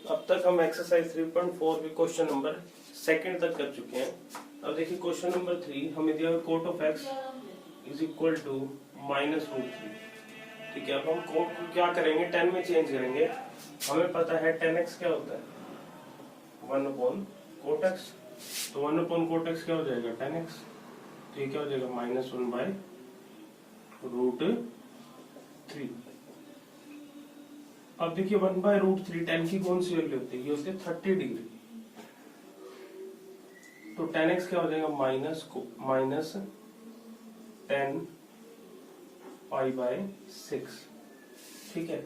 अब तक हम एक्सरसाइज 3.4 के क्वेश्चन नंबर सेकंड तक कर चुके हैं। अब देखिए क्वेश्चन नंबर 3 हमें दिया cot of x is equal to -√3। ठीक है, अब हम कोट को क्या करेंगे, 10 में चेंज करेंगे। हमें पता है 10x क्या होता है 1/कोट एक्स, तो 1/कोट एक्स क्या हो जाएगा 10x, तो ये क्या हो जाएगा -1/√3। अब देखिए 1/√3 10 की कौन सी वैल्यू होती है, ये होती है 30 डिग्री। तो 10x क्या हो जाएगा -10π/6। ठीक है,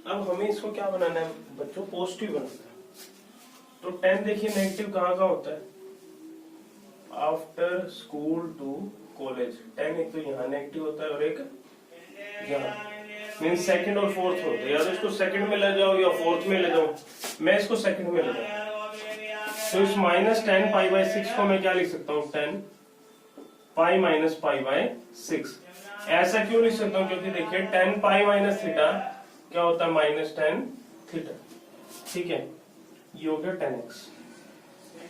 अब हमें इसको क्या बनाना है बच्चों, पॉजिटिव बनाना है। तो 10 देखिए नेगेटिव कहाँ का होता है, आफ्टर स्कूल टू कॉलेज। 10 एक तो यहाँ नेगेटिव होता है और एक यहाँ, मीन्स सेकंड और फोर्थ होते हैं। या तो इसको सेकंड में ले जाओ या फोर्थ में ले जाओ, मैं इसको सेकंड में ले जाऊँ। तो इस -10π/6 को मैं क्या लिख सकता हूँ 10π-π/6। ऐसा क्यों लिख सकता हूँ, क्योंकि देखिए 10π-θ क्या होता है -10θ। ठीक है, ये हो गया 10x।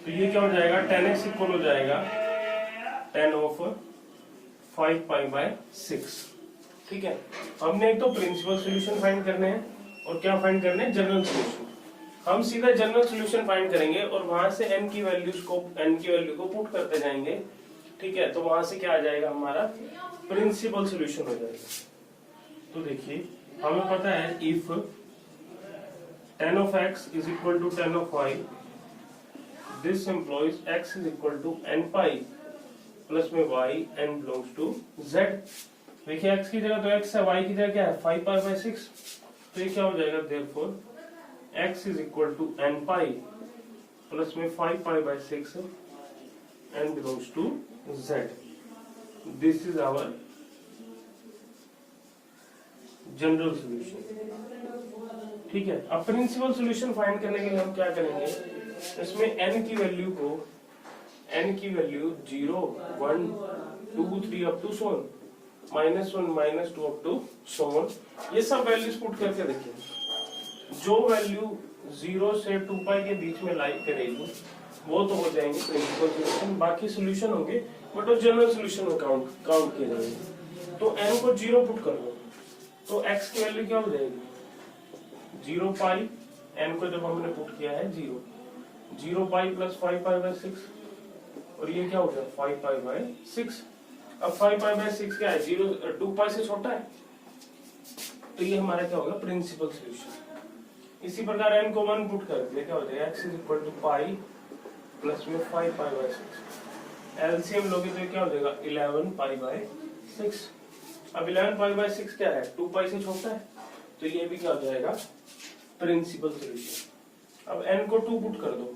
तो ये क्या हो जाएगा 10x इक्वल हो जाएगा 10/5π/6। ठीक है, हमने एक तो प्रिंसिपल सॉल्यूशन फाइंड करने हैं और क्या फाइंड करने हैं, जनरल सॉल्यूशन। हम सीधा जनरल सॉल्यूशन फाइंड करेंगे और वहां से n की वैल्यू को पुट करते जाएंगे। ठीक है, तो वहां से क्या आ जाएगा हमारा प्रिंसिपल सॉल्यूशन हो जाएगा। तो देखिए हमें पता है if 10 of x is equal to 10 of y, this implies x is equal to n pi plus में y n belongs to z। देखिए x की जगह तो x है, y की जगह क्या है 5π/6। तो ये क्या हो जाएगा therefore x is equal to n pi plus में 5π/6 n belongs to z। This is our general solution. ठीक है, अब प्रिंसिपल सॉल्यूशन फाइंड करने के लिए हम क्या करेंगे, इसमें n की value 0 1 2 3 up to so on, -1 -2 up to so on, ये सब वैल्यूज पुट करके देखिए। जो वैल्यू 0 से 2π के बीच में लाई करेगी वो तो हो जाएंगे प्रिंसिपल सॉल्यूशन, बाकी सॉल्यूशन होंगे बट वो जनरल सॉल्यूशन में काउंट किए जाएंगे। तो n को 0 पुट कर दो, तो x की वैल्यू क्या हो जाएगी 0π, n को जब हमने पुट किया है 0π प्लस 5π/6 और ये क्या हो गया 5π/6। अब 5π/6 क्या है 2π से छोटा है, तो ये हमारा क्या होगा प्रिंसिपल सॉल्यूशन। इसी प्रकार n को 1 पुट कर दिया, क्या हो जाएगा x is equal to pi plus में 5π/6। एलसीएम लोगे तो क्या हो जाएगा 11π/6। अब 11π/6 क्या है 2π से छोटा है, तो ये भी क्या हो जाएगा प्रिंसिपल सॉल्यूशन। अब n को 2 पुट कर दो,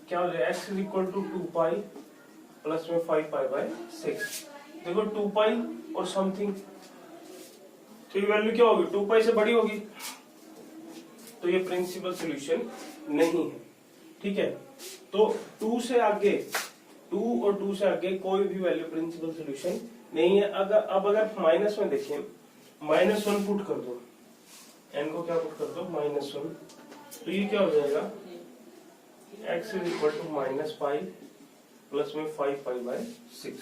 क्या हो जाएगा x is equal to 2π plus में 5π/6। देखो 2π और समथिंग, तो ये वैल्यू क्या होगी 2π से बड़ी होगी, तो ये प्रिंसिपल सॉल्यूशन नहीं है। ठीक है, तो 2 से आगे 2 और 2 से आगे कोई भी वैल्यू प्रिंसिपल सॉल्यूशन नहीं है। अगर माइनस में देखें -1 पुट कर दो, n को क्या पुट कर दो -1, तो ये क्या हो जाएगा x is equal to -π plus में 5π/6।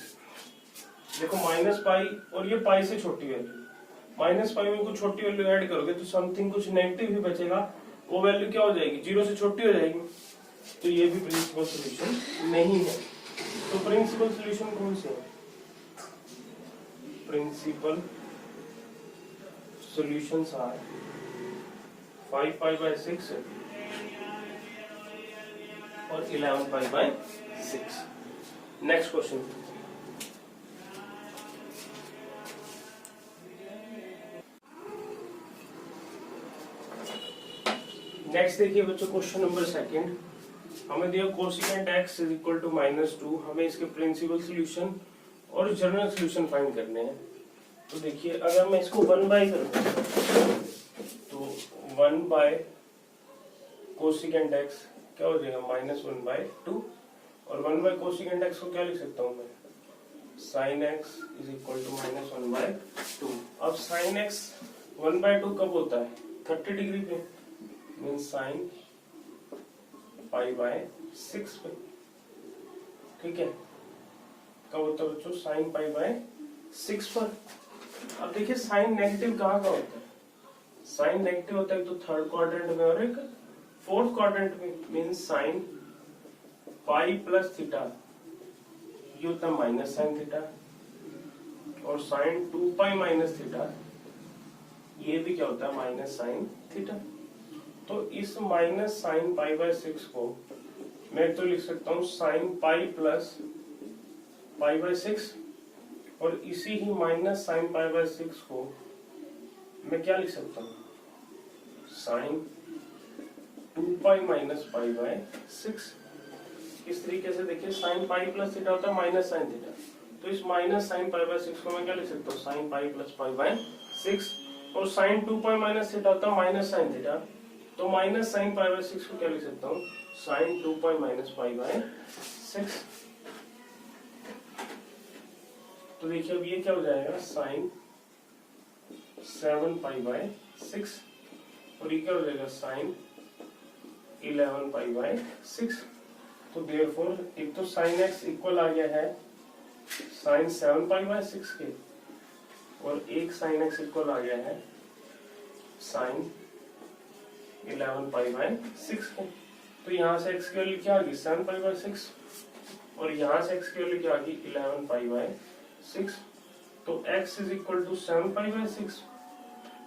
देखो -π और ये पाई से छोटी वैल्यू, -π में कुछ छोटी वैल्यू ऐड करोगे तो समथिंग कुछ नेगेटिव ही बचेगा, वो वैल्यू क्या हो जाएगी 0 से छोटी हो जाएगी, तो ये भी प्रिंसिपल सॉल्यूशन नहीं है। तो प्रिंसिपल सॉल्यूशन कौन से है, प्रिंसिपल सॉल्यूशंस आर 5π/6 और 11π/6। नेक्स्ट क्वेश्चन, नेक्स्ट देखिए बच्चों क्वेश्चन नंबर सेकंड। हमें दिया cosecant x is equal to -2। हमें इसके प्रिंसिपल सॉल्यूशन और जनरल सॉल्यूशन फाइंड करने हैं। तो देखिए अगर मैं इसको 1/, तो 1/कोसिकेंट x क्या हो जाएगा -1/2, और 1/कोसिकेंट x को क्या लिख सकता हूं मैं sin x is equal to -1/2। अब sin x 1/2 कब होता है 30 डिग्री पे, मीन sin पाई बाय 6 पे। ठीक है, कब होता है बच्चों? साइन पाई बाय 6 पर। अब देखिए साइन नेगेटिव कहाँ का होता है? साइन नेगेटिव होता है तो थर्ड क्वाड्रेंट में और एक फोर्थ क्वाड्रेंट में। Means sign pi plus theta ये होता है माइनस साइन थीटा, और साइन 2 पाई माइनस थीटा ये भी क्या होता है? Minus sine theta. तो इस माइनस साइन पाई बाय 6 को मैं तो लिख सकता हूं sine pi plus pi by 6, और इसी ही माइनस साइन पाई बाय 6 को मैं क्या लिख सकता हूं? Sine 2 pi minus pi by 6। इस तरीके से देखिए साइन पाई प्लस थीटा होता है माइनस साइन थीटा, तो इस माइनस साइन पाई बाय 6 को मैं क्या लिख सकता हूँ? Sine pi plus pi by 6, और साइन 2 पाई माइनस थीटा होता है माइनस साइन थीटा, तो माइनस साइन पाई बाय 6 को क्या लिख सकता हूँ? Sine 2 pi minus pi by 6। तो देखिए अब ये क्या हो जाएगा? साइन 7 पाई बाय 6, और ये क्या हो जाएगा? Sine 11 pi by 6। तो देयरफॉर एक तो साइन एक्स इक्वल आ गया है साइन 7 पाई बाय 6 के, और एक साइन एक्स इक्वल आ गया है साइन 11 पाई बाय 6 के। तो यहाँ से एक्स की वैल्यू क्या आ गई? 7 पाई बाय 6, और यहाँ से एक्स की वैल्यू क्या आ गई? 11 पाई बाय 6। तो x is equal to 7 pi by 6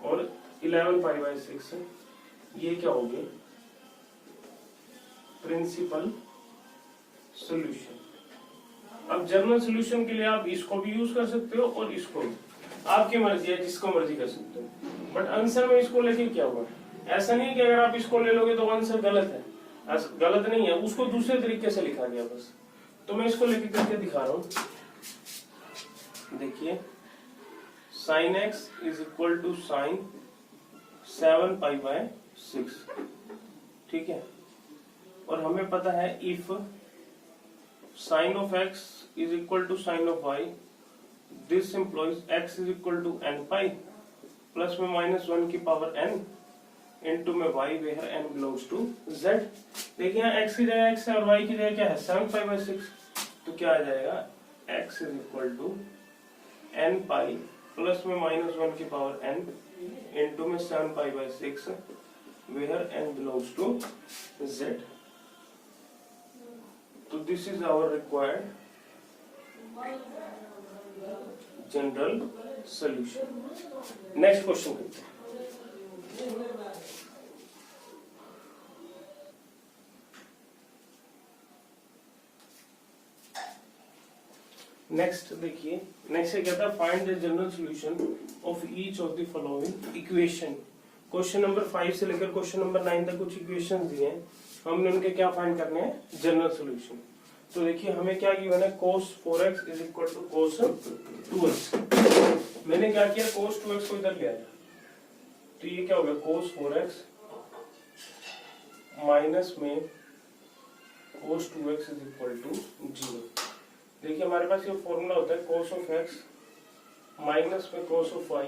और 11 पाई बाय 6, ये क्या हो गए? Principal solution. अब जनरल सॉल्यूशन के लिए आप इसको भी यूज कर सकते हो और इसको भी, आपकी मर्जी है, जिसको मर्जी कर सकते हो। बट आंसर में इसको लेके क्या हुआ? ऐसा नहीं है कि अगर आप इसको ले लोगे तो आंसर गलत है, गलत नहीं है, उसको दूसरे तरीके से लिखा गया बस। तो मैं इसको लेके करके दिखा रहा हूं। देखिए sine x is equal to sine 7 pi by 6। ठीक है, और हमें पता है if sine of x is equal to sine of y, this implies x is equal to n pi plus में माइनस 1 की पावर एन इनटू में y where n belongs to z। देखिए यहाँ x की जगह x है और y की जगह क्या है? 7 पाई बाय 6। तो क्या आ जाएगा? x is equal to n pi plus में माइनस 1 की पावर n इनटू में 7 pi by 6 where n belongs to z। तो this is our required general solution. Next question करते हैं। नेक्स्ट देखिए, नेक्स्ट क्या था? Find the general solution of each of the following equation. Question number 5 से लेकर question number 9 तक कुछ इक्वेशंस दिए हैं, हमने उनके क्या फाइंड करने हैं? General solution. तो देखिए हमें क्या गिवन है? cos 4x is equal to cos 2x। मैंने क्या किया? cos 2x को इधर ले आया, तो ये क्या हो गया? cos 4x माइनस में cos 2x is equal to 0। देखिए हमारे पास ये फॉर्मूला होता है cos ऑफ x माइनस में cos ऑफ y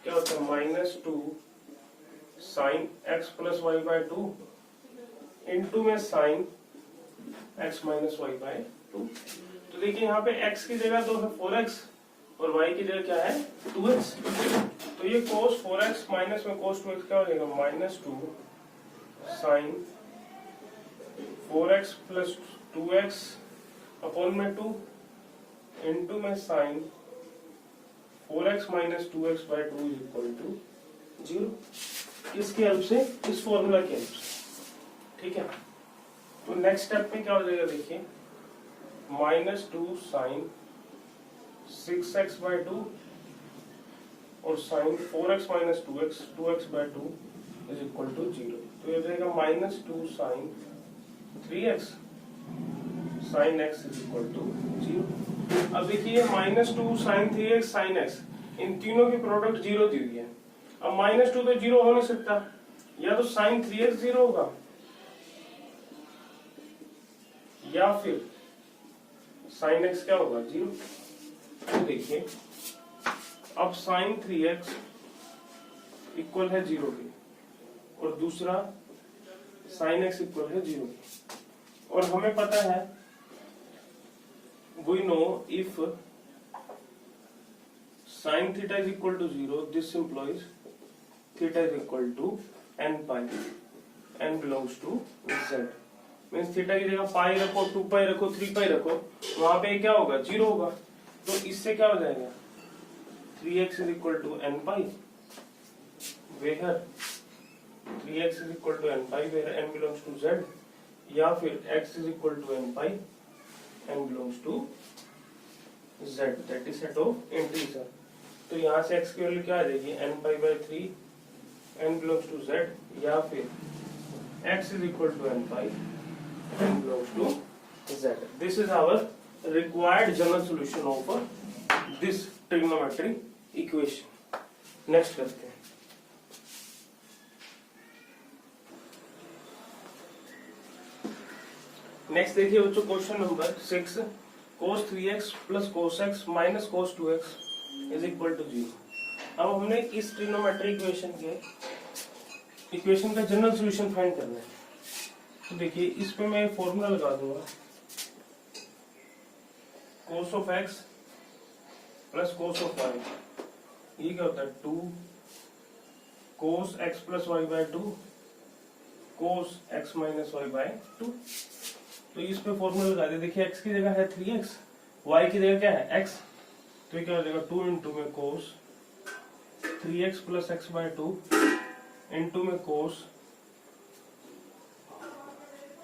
क्या होता है? Minus 2 sine x plus y by 2 into में sine x minus y by 2। तो देखिए यहाँ पे x की जगह तो है 4x और y की जगह क्या है? 2x। तो ये cos 4x माइनस में cos 2x क्या हो जाएगा? Minus 2 sign 4x plus 2x upon में 2 इंटू में sine 4x minus 2x by 2 is equal to 0। इसकी हेल्प से, इस फॉर्मूला की हेल्प से। ठीक है, तो नेक्स्ट स्टेप में क्या हो जाएगा? देखिए माइनस 2 साइन 6x बाय 2 और sine 4x minus 2x by 2 is equal to 0। तो ये हो जाएगा minus 2 sine 3x sine x is equal to 0। अब देखिए minus 2 sine 3x sine x, इन तीनों की प्रोडक्ट 0 दी हुई है। अब माइनस 2 तो 0 हो नहीं सकता, या तो साइन 3x 0 होगा या फिर साइन x क्या होगा? 0। तो देखिए अब साइन 3x इक्वल है 0 के, और दूसरा साइन एक्स इक्वल है 0। और हमें पता है we know if sin theta is equal to 0, this implies theta is equal to n pi, n belongs to z, means theta की जगह पाई रखो, 2 पाई रखो, 3 पाई रखो, वहां पे क्या होगा, 0 होगा। तो इससे क्या हो जाएगा, 3x is equal to n pi, where 3x is equal to n pi, where n belongs to z, या फिर x is equal to n pi, n belongs to z, that is set of integer। तो यहाँ से x की value क्या आ जाएगी, n pi by 3, n belongs to z, या फिर x is equal to n pi, n belongs to z। This is our required general solution of this trigonometry equation। Next करते हैं। नेक्स्ट देखिए बच्चों, question number 6, cos 3x plus cos x minus cos 2x is equal to 0। अब हमने इस trigonometry equation का general solution find करना है। तो देखिए इस पे मैं फॉर्मूला लगा दूंगा, cos of x plus cos of y, ये क्या होता है 2 cos x plus y by 2 cos x minus y by 2। तो इस पे फॉर्मूला लगा दे। देखिए x की जगह है 3x, y की जगह क्या है x, तो ये क्या हो जाएगा 2 इंटू में cos 3x plus x by 2 into में cos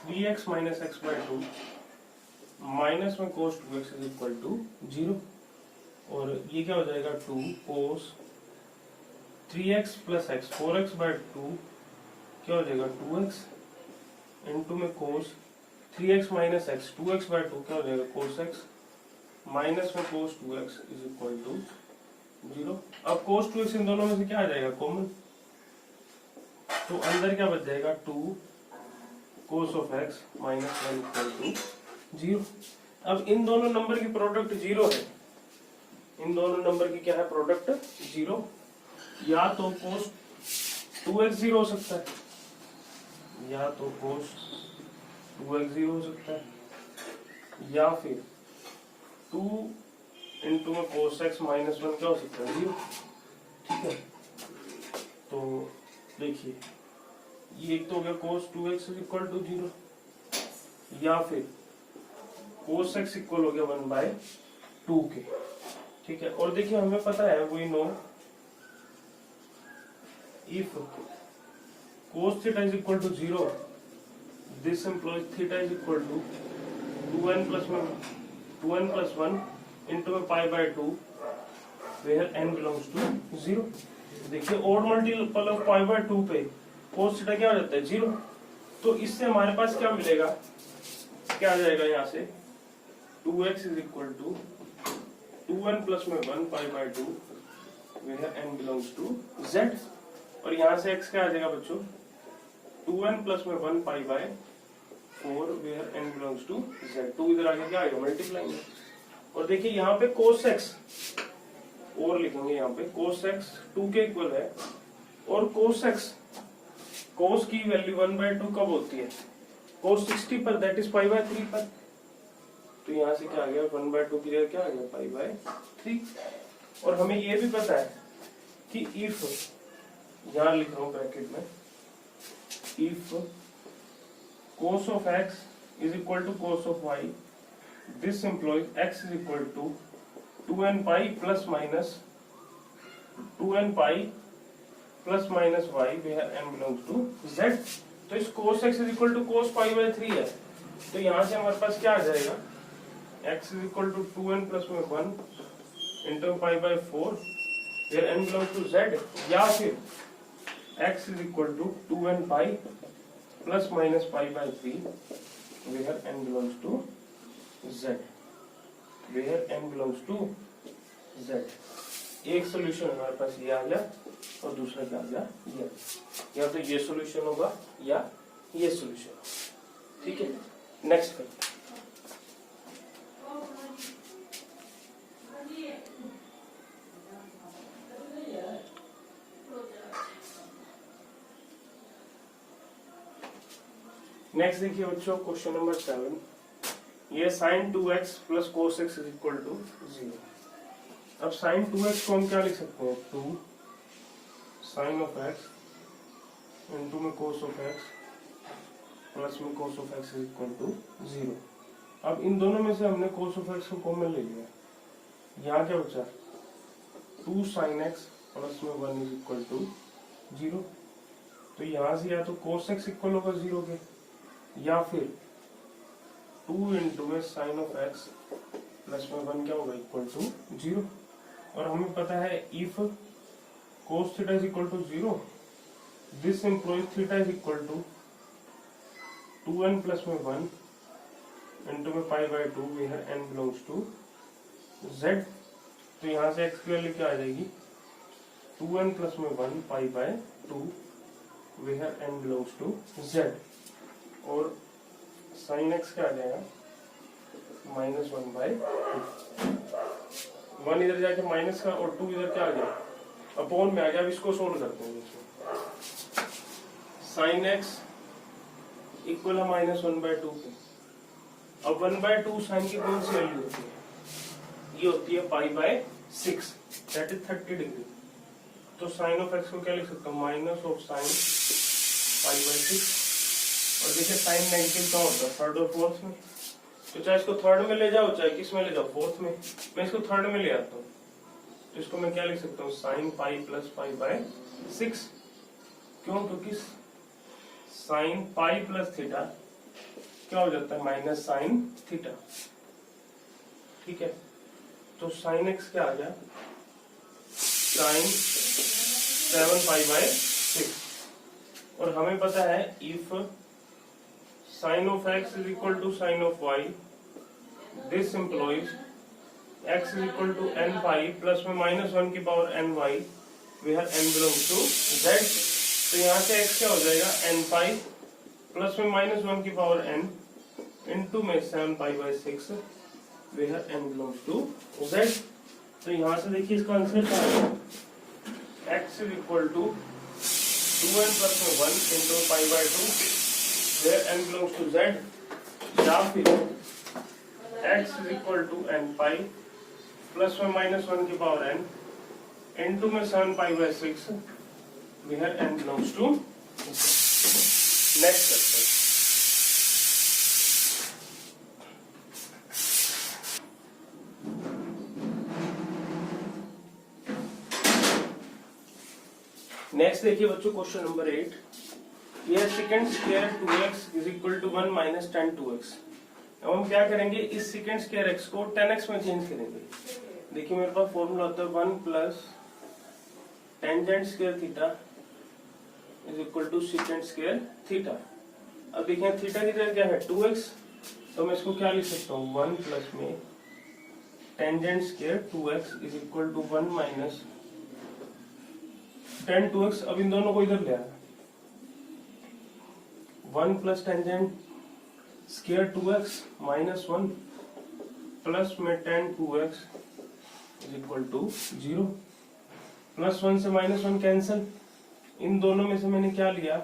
3x minus x by 2 minus में cos 2x is equal to 0। और ये क्या हो जाएगा 2 cos 3x plus x 4x by 2 क्या हो जाएगा 2x इंटू में cos 3x minus x 2x by 2 क्या हो जाएगा cos x माइनस में cos 2x is equal to 0। अब cos 2x इन दोनों में से क्या आ जाएगा कॉमन, तो अंदर क्या बच जाएगा 2 cos of x minus 1 equal to 0। अब इन दोनों नंबर की प्रोडक्ट 0 है, इन दोनों नंबर की क्या है प्रोडक्ट 0, या तो cos 2x 0 हो सकता है, या तो cos 2x 0 हो सकता है, या फिर 2 इंटू में cos x माइनस 1 क्या हो सकता है 0। ठीक है, तो देखिए ये एक तो हो गया cos 2x is equal to 0, या फिर cos x इक्वल हो गया 1/2 के। ठीक है, और देखिए हमें पता है we know if cos theta is equal to 0, this implies theta is equal to 2n plus 1 into a pi by 2 where n belongs to 0। देखिए odd multiple of pi by 2 पे cos थीटा क्या हो जाता है 0। तो इससे हमारे पास क्या मिलेगा, क्या आ जाएगा यहाँ से 2x is equal to 2n plus में 1 pi by 2 where n belongs to z। और यहाँ से x क्या आ जाएगा बच्चों 2n plus में 1 pi by 4 where n belongs to z। 2 इधर आगे क्या आएगा मल्टीप्लाई में। और देखिए यहाँ पे cos x और लिखेंगे, यहाँ पे cos x 2 के इक्वल है, और cos x cos की वैल्यू 1/2 कब होती है cos 60 पर, दैट इज पाई बाय 3 पर। तो यहाँ से क्या आ गया 1/2 की जगह क्या आ गया पाई बाय 3। और हमें ये भी पता है कि इफ, यहाँ लिख रहा हूँ ब्रैकेट में, if cos of x is equal to cos of y, this implies x is equal to 2n pi plus minus 2n pi plus minus y where n belongs to z। तो इस cos x is equal to cos pi by 3 है, तो यहाँ से हमारे पास क्या आ जाएगा x is equal to 2n plus में 1 into pi by 4 where n belongs to z, या फिर x is equal to 2n pi plus minus pi by 3 where n belongs to z, where n belongs to z। एक solution हमारे पास ये आ गया और दूसरा क्या आ गया ये, या तो ये सोल्यूशन होगा या ये सोल्यूशन होगा। ठीक है, नेक्स्ट करते हैं। नेक्स्ट देखिए बच्चों क्वेश्चन नंबर 7, ये sin 2x plus cos x is equal to 0। अब sin 2x को हम क्या लिख सकते हैं, 2 sin of x इंटू में cos of x प्लस में cos of x is equal to 0। अब इन दोनों में से हमने cos of x को कॉमन ले लिया, यहाँ क्या बचा 2 sin x प्लस में 1 इज इक्वल टू 0। तो यहाँ से या तो cos x इक्वल होगा 0 के, या फिर 2 इंटू में साइन ऑफ x प्लस में 1 क्या होगा इक्वल टू 0। और हमें पता है if cos theta is equal to 0 this implies theta is equal to 2n plus में 1 इंटू में pi by 2 where n belongs to z। तो यहाँ से x की वैल्यू क्या आ जाएगी 2n प्लस में 1 pi by 2 where n belongs to z। और साइन x क्या आ जाएगा -1/2, 1 इधर जाके माइनस का और 2 इधर क्या आ गया अपॉन में आ गया। अब इसको सोल्व करते हैं। साइन x इक्वल है -1/2 के। अब 1/2 साइन की कौन सी वैल्यू होती है, ये होती है π/6 दैट इज 30 डिग्री। तो साइन ऑफ x को क्या लिख सकता हूँ माइनस ऑफ साइन π/6। और देखिए साइन नेगेटिव का होता है थर्ड और फोर्थ में, तो चाहे इसको थर्ड में ले जाओ चाहे किस में ले जाओ फोर्थ में, मैं इसको थर्ड में ले आता हूँ। तो इसको मैं क्या लिख सकता हूँ साइन पाई प्लस π/6। क्यों, क्योंकि साइन पाई प्लस थीटा क्या हो जाता है माइनस साइन थीटा। ठीक है, तो साइन x क्या आ गया साइन 7π/6। और हमें पता है if sin of x is equal to sin of y, this implies x is equal to n pi plus में -1 की power n y where n belongs to z। तो यहाँ से x क्या हो जाएगा n pi प्लस में -1 की पावर n इंटू में 7π/6 where n belongs to z। तो यहाँ से देखिए इसका आंसर क्या है x is equal to 2n plus में 1 into π/2 where n belongs to z, या फिर x is equal to n pi plus में -1 की पावर n इंटू में 7π/6 where n belongs to next question. Next देखिए बच्चों क्वेश्चन नंबर 8, यह secant square 2x is equal to 1 minus tan 2x। अब हम क्या करेंगे इस सेकंड स्क्वायर x को tan x में चेंज करेंगे। देखिए मेरे पास फॉर्मूला होता है 1 plus tangent square theta is equal to secant square theta. अब देखिए थीटा की जगह क्या है 2x, तो मैं इसको क्या लिख सकता हूँ 1 प्लस में tangent square 2x is equal to 1 minus tan 2x। अब इन दोनों को इधर ले आया 1 plus tangent square 2x minus 1 plus में tan 2x is equal to 0। Plus 1 से -1 कैंसिल, इन दोनों में से मैंने क्या लिया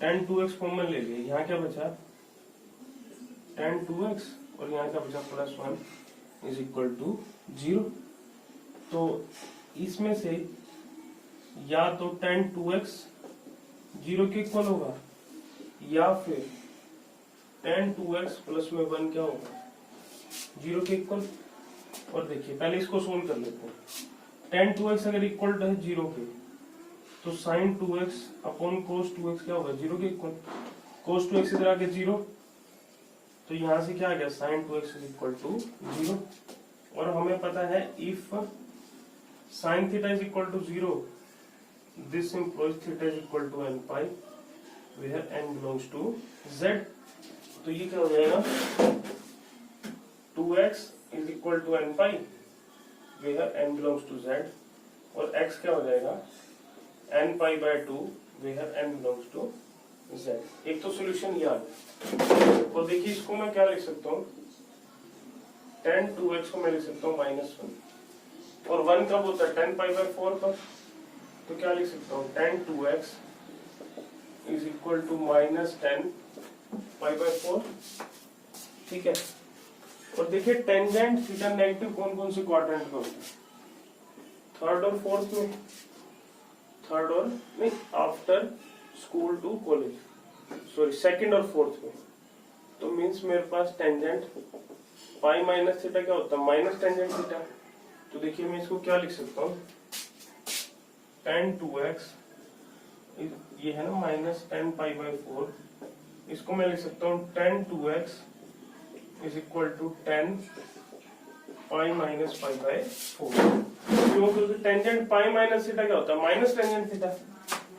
tan 2x कॉमन ले लिया। यहाँ क्या बचा tan 2x और यहाँ क्या बचा +1 इज इक्वल टू 0। तो इसमें से या तो tan 2x 0 के इक्वल होगा या फिर tan 2x प्लस में 1 क्या होगा 0 के इक्वल। और देखिए पहले इसको सोल्व कर लेते हैं। tan 2x अगर इक्वल है 0 के तो sin 2x upon cos 2x क्या होगा 0 के इक्वल। cos 2x इधर आके 0, तो यहाँ से क्या आ गया sin 2x is equal to 0। और हमें पता है if sin theta is equal to 0 this implies theta is equal to n pi where n belongs to z। तो ये क्या हो जाएगा 2x is equal to n pi where n belongs to z, और x क्या हो जाएगा n pi by 2 where n belongs to z। एक तो सोल्यूशन ये आ गया। और देखिए इसको मैं क्या लिख सकता हूँ tan 2x को मैं लिख सकता हूँ -1, और 1 कब होता है tan pi by 4 पर, तो क्या लिख सकता हूँ tan 2x is equal to -tan pi by 4, ठीक है। और देखिए टेंजेंट थीटा नेगेटिव कौन कौन से क्वाड्रेंट में होता है, थर्ड और फोर्थ में, थर्ड और नहीं after school to college, sorry second और फोर्थ में। तो मींस मेरे पास टेंजेंट पाई माइनस थीटा क्या होता है, माइनस टेंजेंट थीटा। तो देखिए मैं इसको क्या लिख सकता हूँ, tan 2x, ये है ना माइनस टेन पाई बाय 4, इसको मैं लिख सकता हूँ tan 2x is equal to 10 pi minus pi by 4। क्यों, क्योंकि टेंजेंट पाई माइनस थीटा क्या होता है, माइनस टेंजेंट थीटा।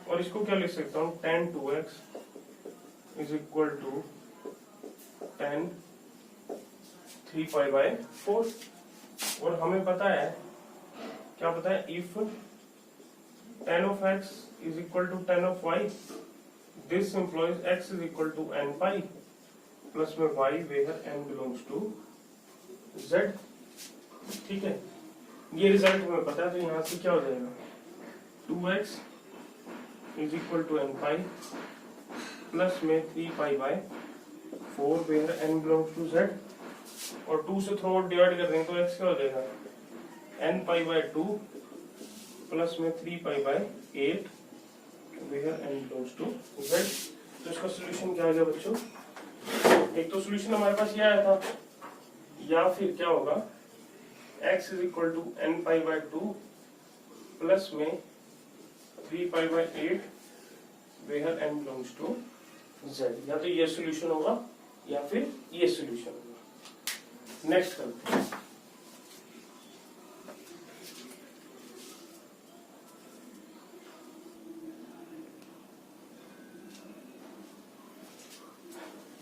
और इसको क्या लिख सकता हूँ, tan 2x is equal to 10 3 pi by 4। और हमें पता है, क्या पता है, if tan of x is equal to tan of y, this implies x is equal to n pi plus में y where n belongs to z, ठीक है। ये रिजल्ट हमें पता है, तो यहाँ से क्या हो जाएगा, 2x is equal to n pi plus में 3 pi by 4 where n belongs to z, और 2 से थ्रू आउट डिवाइड कर देंगे तो x क्या हो जाएगा, n पाई बाय 2 प्लस में 3 pi by 8 where n belongs to z। तो इसका सॉल्यूशन क्या आ गया बच्चों, एक तो सॉल्यूशन हमारे पास ये आया था, या फिर क्या होगा, x is equal to n pi by 2 plus में 3 pi by 8 where n belongs to z। या तो ये सॉल्यूशन होगा या फिर ये सॉल्यूशन होगा। नेक्स्ट करते हैं,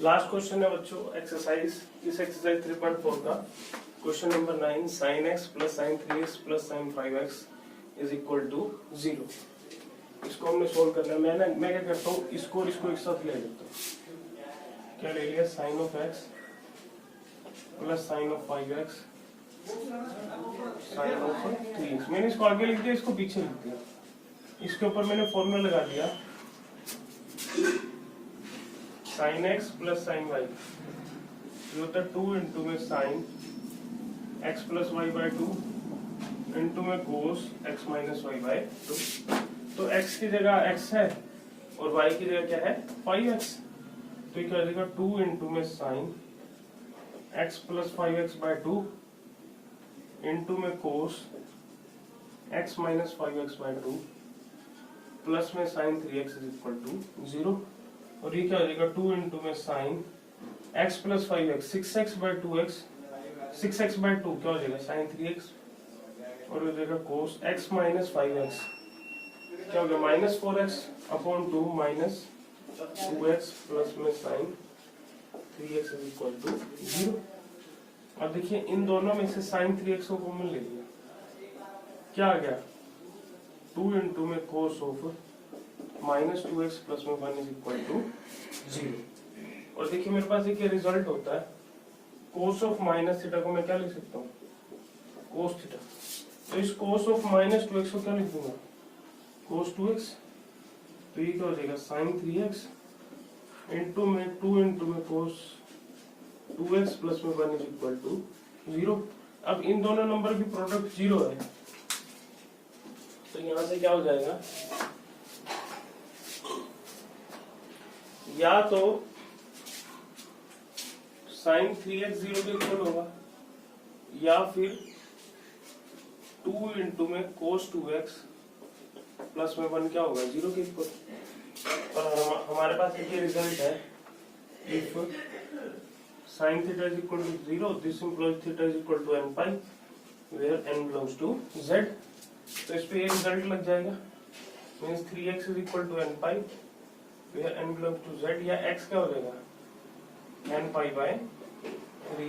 लास्ट क्वेश्चन है बच्चों एक्सरसाइज, इस एक्सरसाइज 3.4 का question number 9, sin x plus sin 3x plus sin 5x is equal to 0। इसको हमने सोल्व करना है। मैं क्या करता हूँ, इसको और इसको एक साथ ले लेता हूँ। क्या ले लिया, sin of x plus sin of 5x sin of 3x। मैंने इसको आगे लिख दिया, इसको पीछे लिख दिया, इसके ऊपर मैंने फॉर्मूला लगा दिया, sin x plus sin y ये होता है 2 इंटू में sin x plus y by 2 into में cos x minus y by 2। तो x की जगह x है और y की जगह क्या है 5x, तो ये क्या हो जाएगा 2 इंटू में sin x plus 5x by 2 into में cos x minus 5x by 2 plus में sin 3x is equal to 0। और ये क्या हो जाएगा 2 इंटू में sine x plus 5x 6x by 2x 6x by 2 क्या हो जाएगा साइन 3x, और हो जाएगा कोस x माइनस 5x क्या हो गया minus 4x upon 2 minus 2x plus में sine 3x is equal to 0। अब देखिए इन दोनों में से साइन 3x को कॉमन ले लिया, क्या आ गया 2 इंटू में cos of minus 2x plus में 1 इज इक्वल टू 0। और देखिए मेरे पास एक रिजल्ट होता है, कोस ऑफ माइनस थीटा को मैं क्या लिख सकता हूँ, कोस थीटा। तो इस कोस ऑफ माइनस 2x को क्या लिख दूंगा, कोस 2x। तो ये क्या हो जाएगा साइन 3x इंटू में 2 इंटू में कोस 2x प्लस में 1 इज इक्वल टू 0। अब इन दोनों नंबर की प्रोडक्ट 0 है, तो यहां से क्या हो जाएगा, या तो साइन 3x 0 के इक्वल होगा, या फिर 2 इंटू में कोस 2x प्लस में 1 क्या होगा 0 के इक्वल। और हमारे पास एक रिजल्ट है, if sine theta is equal to 0 this implies theta is equal to n pi where n belongs to z। तो इस पे ये रिजल्ट लग जाएगा, means 3x is equal to n pi where n belongs to z, या x क्या हो जाएगा n pi by 3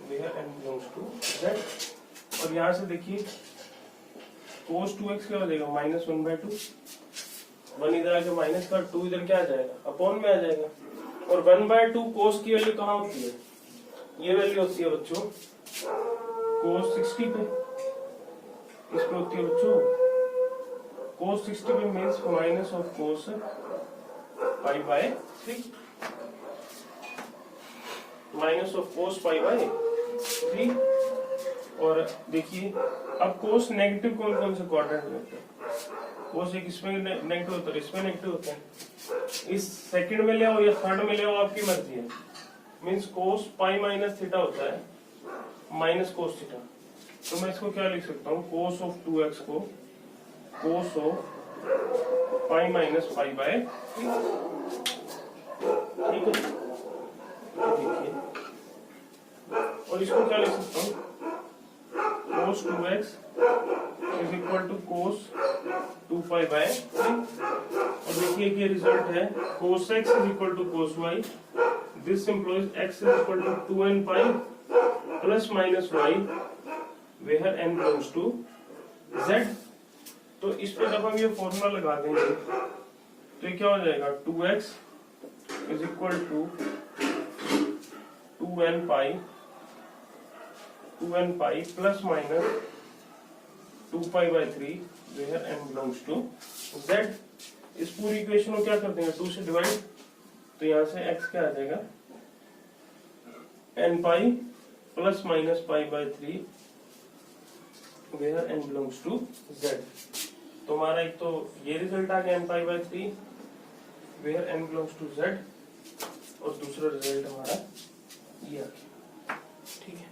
where n belongs to z। और यहाँ से देखिए cos 2x क्या हो जाएगा माइनस 1 बाय 2, 1 इधर आके माइनस का 2 इधर क्या आ जाएगा अपॉन में आ जाएगा। और 1 बाय 2 cos की वैल्यू कहाँ होती है, ये वैल्यू होती है बच्चों cos 60 पे, इस पे होती है बच्चों cos 60 पे means minus of cos pi by 3। Minus of cos pi by 3। और देखिए अब कोस नेगेटिव कौन कौन से क्वाड्रेंट में होते हैं? कोस एक इसमें नेगेटिव होता है, इसमें नेगेटिव होते हैं। इस सेकंड में ले आओ या थर्ड में ले आओ, आपकी मर्जी है। मीन्स कोस पाई माइनस थीटा होता है माइनस कोस थीटा। तो मैं इसको क्या लिख सकता हूँ, कोस ऑफ 2x को cos of pi minus pi by 3। ठीक है, देखिए और इसको क्या लिख सकता हूँ, cos 2x is equal to cos 2 pi by 3। और देखिए कि रिजल्ट है cos x is equal to cos y, this implies x is equal to 2n pi plus minus y where n belongs to z। तो इस पे जब हम ये फॉर्मूला लगा देंगे तो ये क्या हो जाएगा, 2x is equal to 2n pi plus minus 2 pi by 3 where n belongs to z। इस पूरी इक्वेशन को क्या कर देंगे, 2 से डिवाइड, तो यहां से x क्या आ जाएगा, n pi plus minus pi by 3 where n belongs to z। तो हमारा एक तो ये रिजल्ट आ गया n pi by 3 where n belongs to z, और दूसरा रिजल्ट हमारा ये आ गया। ठीक है।